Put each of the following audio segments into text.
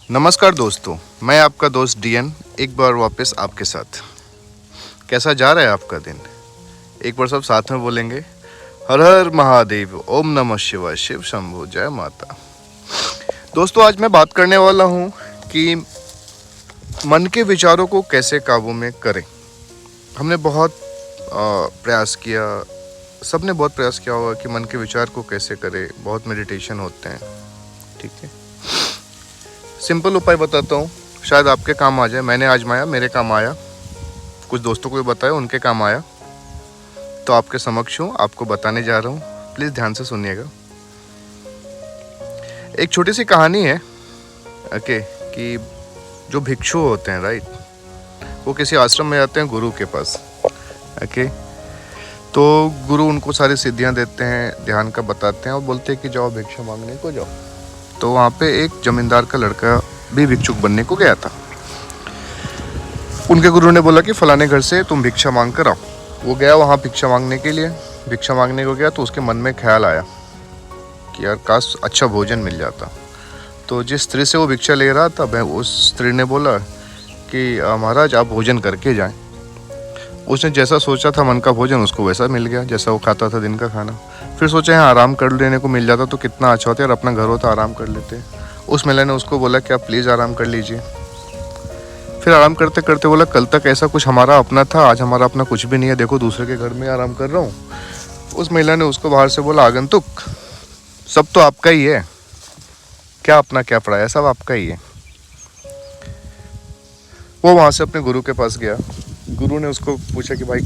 नमस्कार दोस्तों, मैं आपका दोस्त डीएन एक बार वापस आपके साथ। कैसा जा रहा है आपका दिन? एक बार सब साथ में बोलेंगे, हर हर महादेव, ओम नमः शिवाय, शिव शंभो, जय माता। दोस्तों, आज मैं बात करने वाला हूँ कि मन के विचारों को कैसे काबू में करें। हमने बहुत प्रयास किया, सबने बहुत प्रयास किया होगा कि मन के विचार को कैसे करें। बहुत मेडिटेशन होते हैं, ठीक है। सिंपल उपाय बताता हूँ, शायद आपके काम आ जाए। मैंने आजमाया, मेरे काम आया, कुछ दोस्तों को भी बताया, उनके काम आया, तो आपके समक्ष हूँ, आपको बताने जा रहा हूँ। प्लीज़ ध्यान से सुनिएगा। एक छोटी सी कहानी है ओके, कि जो भिक्षु होते हैं, राइट, वो किसी आश्रम में जाते हैं गुरु के पास। ओके, तो गुरु उनको सारी सिद्धियाँ देते हैं, ध्यान का बताते हैं और बोलते हैं कि जाओ भिक्षा मांगने को जाओ। तो वहाँ पे एक जमींदार का लड़का भी भिक्षुक बनने को गया था। उनके गुरु ने बोला कि फलाने घर से तुम भिक्षा मांग कर आओ। वो गया वहाँ भिक्षा मांगने के लिए। भिक्षा मांगने को गया तो उसके मन में ख्याल आया कि यार काश अच्छा भोजन मिल जाता। तो जिस स्त्री से वो भिक्षा ले रहा था, उस स्त्री ने बोला कि महाराज आप भोजन करके जाएं। उसने जैसा सोचा था मन का भोजन उसको वैसा मिल गया जैसा वो खाता था दिन का खाना। फिर सोचा यहाँ आराम कर लेने को मिल जाता तो कितना अच्छा होता है, और अपना घर होता आराम कर लेते। उस महिला ने उसको बोला कि आप प्लीज़ आराम कर लीजिए। फिर आराम करते करते बोला कल तक ऐसा कुछ हमारा अपना था, आज हमारा अपना कुछ भी नहीं है, देखो दूसरे के घर में आराम कर रहा हूँ। उस महिला ने उसको बाहर से बोला, आगंतुक, सब तो आपका ही है, क्या अपना क्या पड़ा, सब आपका ही है। वो वहाँ से अपने गुरु के पास गया। गुरु ने उसको पूछा कि भाई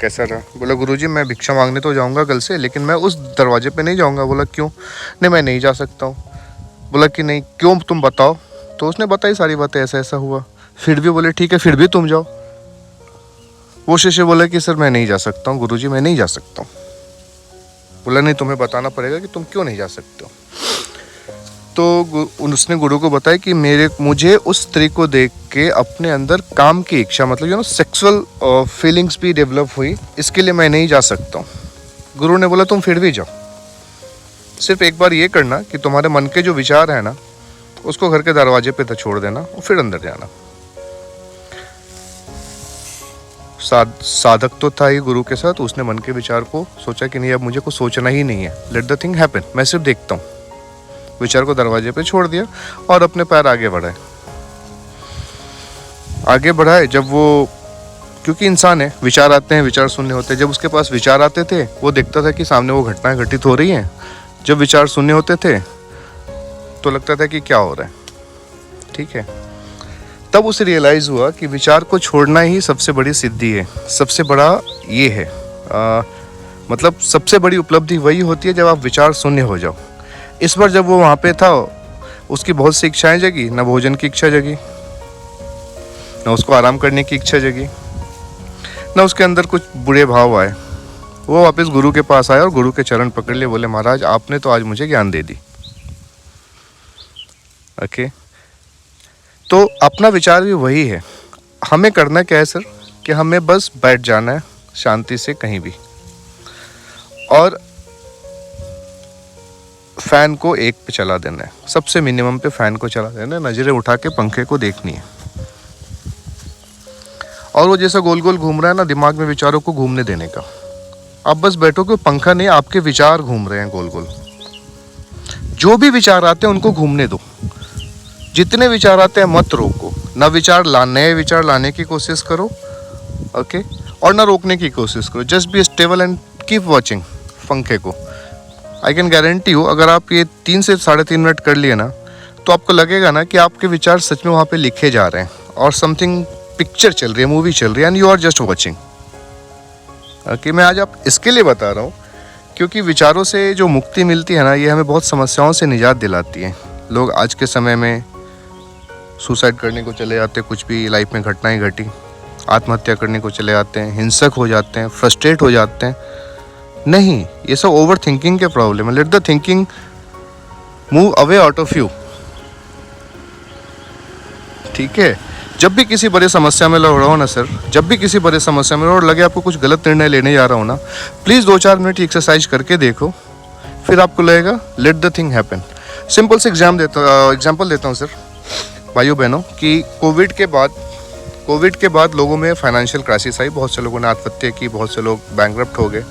कैसा रहा? बोला गुरुजी मैं भिक्षा मांगने तो जाऊंगा कल से, लेकिन मैं उस दरवाजे पे नहीं जाऊंगा। बोला क्यों? नहीं मैं नहीं जा सकता हूँ। बोला कि नहीं क्यों, तुम बताओ। तो उसने बताई सारी बातें, ऐसा ऐसा हुआ। फिर भी बोले ठीक है, फिर भी तुम जाओ। वो शिष्य बोला कि सर मैं नहीं जा सकता हूँ गुरुजी, मैं नहीं जा सकता हूँ। बोला नहीं तुम्हें बताना पड़ेगा कि तुम क्यों नहीं जा सकते हो। तो उसने गुरु को बताया कि मुझे उस स्त्री को देख के अपने अंदर काम की इच्छा, मतलब सेक्सुअल फीलिंग्स भी डेवलप हुई, इसके लिए मैं नहीं जा सकता हूँ। गुरु ने बोला तुम फिर भी जाओ, सिर्फ एक बार ये करना कि तुम्हारे मन के जो विचार है ना, उसको घर के दरवाजे पे छोड़ देना और फिर अंदर जाना। साधक तो था ही गुरु के साथ, उसने मन के विचार को सोचा कि नहीं अब मुझे कुछ सोचना ही नहीं है, लेट द थिंग हैपन, मैं सिर्फ देखता हूँ। विचार को दरवाजे पे छोड़ दिया और अपने पैर आगे बढ़ाए। जब वो, क्योंकि इंसान है, विचार आते हैं, विचार शून्य होते हैं। जब उसके पास विचार आते थे वो देखता था कि सामने वो घटनाएं घटित हो रही हैं। जब विचार शून्य होते थे तो लगता था कि क्या हो रहा है, ठीक है। तब उसे रियलाइज हुआ कि विचार को छोड़ना ही सबसे बड़ी सिद्धि है, सबसे बड़ा ये है, मतलब सबसे बड़ी उपलब्धि वही होती है जब आप विचार शून्य हो जाओ। इस बार जब वो वहाँ पे था, उसकी बहुत सी इच्छाएं जगी, ना भोजन की इच्छा जगी, ना उसको आराम करने की इच्छा जगी, ना उसके अंदर कुछ बुरे भाव आए। वो वापस गुरु के पास आया और गुरु के चरण पकड़ लिए, बोले महाराज आपने तो आज मुझे ज्ञान दे दी। ओके, तो अपना विचार भी वही है। हमें करना क्या है सर, कि हमें बस बैठ जाना है शांति से कहीं भी, और फैन को 1 पे चला देना है, सबसे मिनिमम पे फैन को चला देना है, नजरें उठा के पंखे को देखनी है। और वो जैसा गोल गोल घूम रहा है ना, दिमाग में विचारों को घूमने देने का। आप बस बैठो कि पंखा नहीं, आपके विचार घूम रहे हैं गोल गोल। जो भी विचार आते हैं उनको घूमने दो, जितने विचार आते हैं मत रोको। ना नए विचार लाने की कोशिश करो, ओके, और ना रोकने की कोशिश करो। Just be stable and keep watching पंखे को। आई कैन गारंटी यू, अगर आप ये 3 से 3.5 मिनट कर लिए ना, तो आपको लगेगा ना कि आपके विचार सच में वहाँ पे लिखे जा रहे हैं और समथिंग पिक्चर चल रही है, मूवी चल रही है, and you are just watching. Okay, मैं आज आप इसके लिए बता रहा हूँ क्योंकि विचारों से जो मुक्ति मिलती है ना, ये हमें बहुत समस्याओं से निजात दिलाती है। लोग आज के समय में सुसाइड करने को चले जाते हैं, कुछ भी लाइफ में घटनाएं घटी, आत्महत्या करने को चले जाते हैं, हिंसक हो जाते हैं, फ्रस्ट्रेट हो जाते हैं। नहीं, ये सब ओवर थिंकिंग के प्रॉब्लम है। Let the thinking move away out of you, ठीक है। जब भी किसी बड़ी समस्या में लड़ रहा हो ना सर, जब भी किसी बड़ी समस्या में और लगे आपको कुछ गलत निर्णय लेने जा रहा हो ना, प्लीज़ 2-4 मिनट एक्सरसाइज करके देखो, फिर आपको लगेगा let the thing happen. Simple से एग्जाम्पल देता हूँ सर। भाइयों बहनों कि कोविड के बाद लोगों में फाइनेंशियल क्राइसिस आई, बहुत से लोगों ने आत्महत्या की, बहुत से लोग बैंकरप्ट हो गए,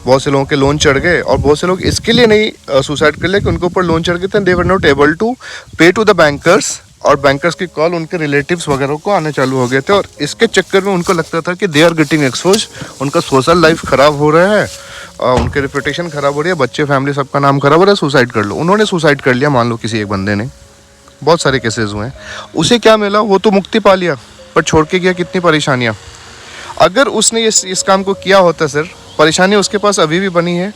बहुत से लोगों के लोन चढ़ गए, और बहुत से लोग इसके लिए नहीं सुसाइड कर लिए कि उनके ऊपर लोन चढ़ गए थे, दे वर नॉट एबल टू पे टू द बैंकर्स, और बैंकर्स की कॉल उनके रिलेटिव्स वगैरह को आने चालू हो गए थे, और इसके चक्कर में उनको लगता था कि दे आर गेटिंग एक्सपोज, उनका सोशल लाइफ खराब हो रहा है, उनके रेपुटेशन खराब हो रही है, बच्चे फैमिली सबका नाम खराब हो रहा है, सुसाइड कर लो। उन्होंने सुसाइड कर लिया, मान लो किसी एक बंदे ने, बहुत सारे केसेस हुए हैं। उसे क्या मिला, वो तो मुक्ति पा लिया, पर छोड़ के गया कितनी परेशानियाँ। अगर उसने इस काम को किया होता सर, परेशानी उसके पास अभी भी बनी है,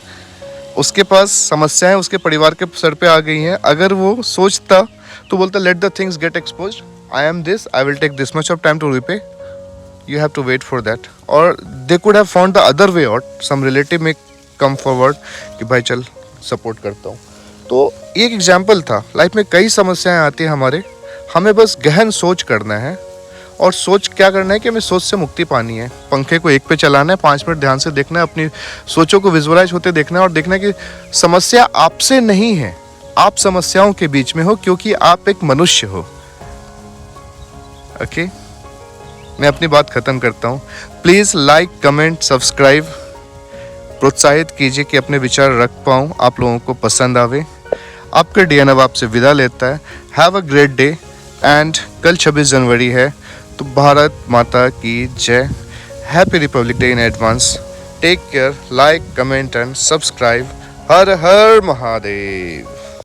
उसके पास समस्याएं उसके परिवार के सर पे आ गई हैं। अगर वो सोचता तो बोलता let the things get exposed, I am this, I will take this much of time to repay, you have to wait for that, और they could have found the other way out, some relative में come forward कि भाई चल support करता हूँ। तो एक example था, लाइफ में कई समस्याएं आती हैं हमारे, हमें बस गहन सोच करना है, और सोच क्या करना है कि हमें सोच से मुक्ति पानी है। पंखे को एक पे चलाना है, 5 मिनट ध्यान से देखना है, अपनी सोचों को विजुअलाइज होते देखना है, और देखना है कि समस्या आपसे नहीं है, आप समस्याओं के बीच में हो, क्योंकि आप एक मनुष्य हो। ओके, मैं अपनी बात खत्म करता हूँ। प्लीज़ लाइक, कमेंट, सब्सक्राइब, प्रोत्साहित कीजिए कि अपने विचार रख पाऊँ, आप लोगों को पसंद आवे। आपका डीएनएव आपसे विदा लेता है। Have a great day, and कल 26 जनवरी है, तो भारत माता की जय। Happy republic day in advance. Take care, like, comment and subscribe. हर हर महादेव।